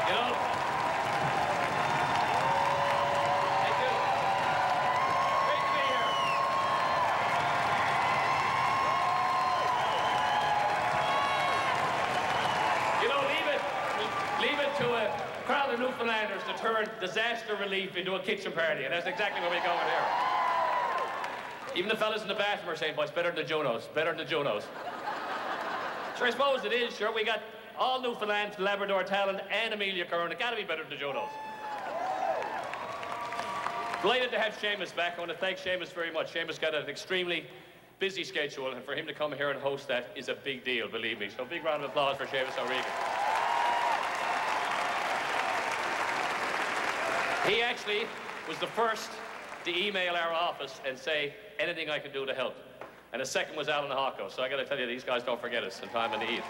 You know, thank you. Great to be here. You know, leave it to a crowd of Newfoundlanders to turn disaster relief into a kitchen party, and that's exactly where we're going here. Even the fellas in the bathroom are saying, boy, it's better than the Junos, better than the Junos. Sure, I suppose it is, sure. We got all Newfoundland, Labrador talent, and Amelia Curran. It got to be better than the Junos. Delighted to have Seamus back. I want to thank Seamus very much. Seamus got an extremely busy schedule, and for him to come here and host that is a big deal, believe me. So big round of applause for Seamus O'Regan. He actually was the first to email our office and say, anything I can do to help. And the second was Alan Hawko. So I got to tell you, these guys don't forget us in time of need.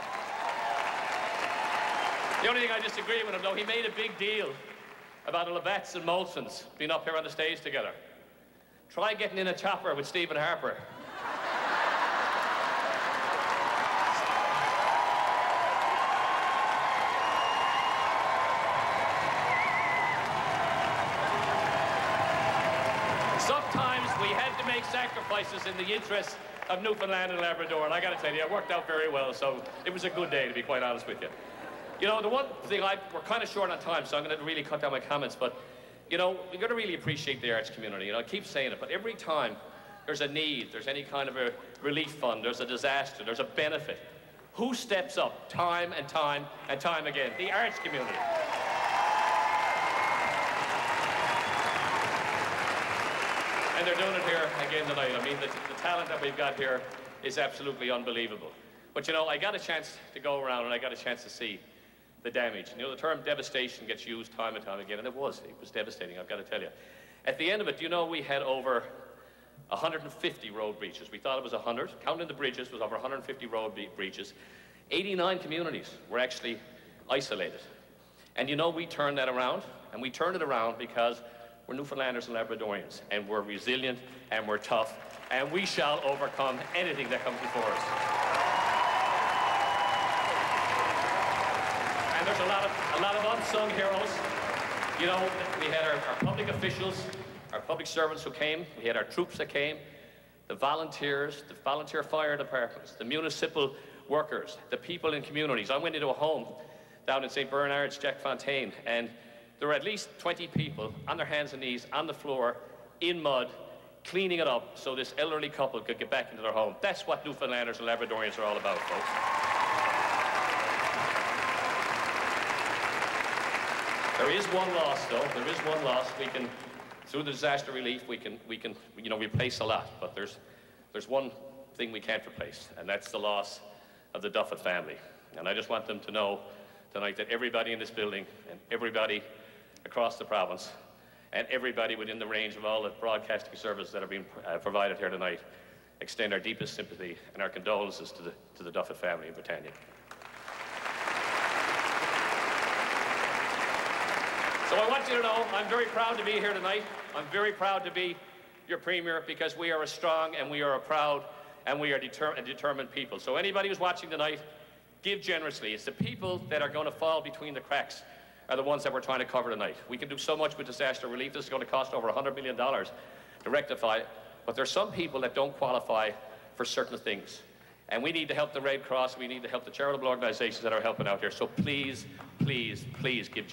The only thing I disagree with him, though, he made a big deal about the Levets and Molsons being up here on the stage together. Try getting in a chopper with Stephen Harper. Sometimes we had to make sacrifices in the interest of Newfoundland and Labrador, and I got to tell you, it worked out very well, so it was a good day, to be quite honest with you. You know, the one thing we're kind of short on time, so I'm going to really cut down my comments, but, you know, we've got to really appreciate the arts community. You know, I keep saying it, but every time there's a need, there's any kind of a relief fund, there's a disaster, there's a benefit, who steps up time and time and time again? The arts community. And they're doing it here again tonight. I mean, the talent that we've got here is absolutely unbelievable. But, you know, I got a chance to go around and I got a chance to see the damage. You know, the term devastation gets used time and time again, and it was devastating, I've got to tell you. At the end of it, you know, we had over 150 road breaches. We thought it was 100. Counting the bridges was over 150 road breaches. 89 communities were actually isolated. And, you know, we turned that around, and we turned it around because we're Newfoundlanders and Labradorians, and we're resilient, and we're tough, and we shall overcome anything that comes before us. And there's a lot of unsung heroes. You know, we had our public officials, our public servants who came, we had our troops that came, the volunteers, the volunteer fire departments, the municipal workers, the people in communities. I went into a home down in St. Bernard's, Jack Fontaine, and there were at least 20 people on their hands and knees on the floor, in mud, cleaning it up so this elderly couple could get back into their home. That's what Newfoundlanders and Labradorians are all about, folks. There is one loss, though. There is one loss. We can, through the disaster relief, we can, you know, replace a lot. But there's one thing we can't replace, and that's the loss of the Duffett family. And I just want them to know tonight that everybody in this building and everybody across the province and everybody within the range of all the broadcasting services that are being provided here tonight extend our deepest sympathy and our condolences to the Duffett family in Britannia. So I want you to know I'm very proud to be here tonight. I'm very proud to be your Premier because we are a strong and we are a proud and we are determined people. So anybody who's watching tonight, give generously. It's the people that are going to fall between the cracks are the ones that we're trying to cover tonight. We can do so much with disaster relief. This is going to cost over $100 million to rectify, but there's some people that don't qualify for certain things. And we need to help the Red Cross. We need to help the charitable organizations that are helping out here. So please, please, please give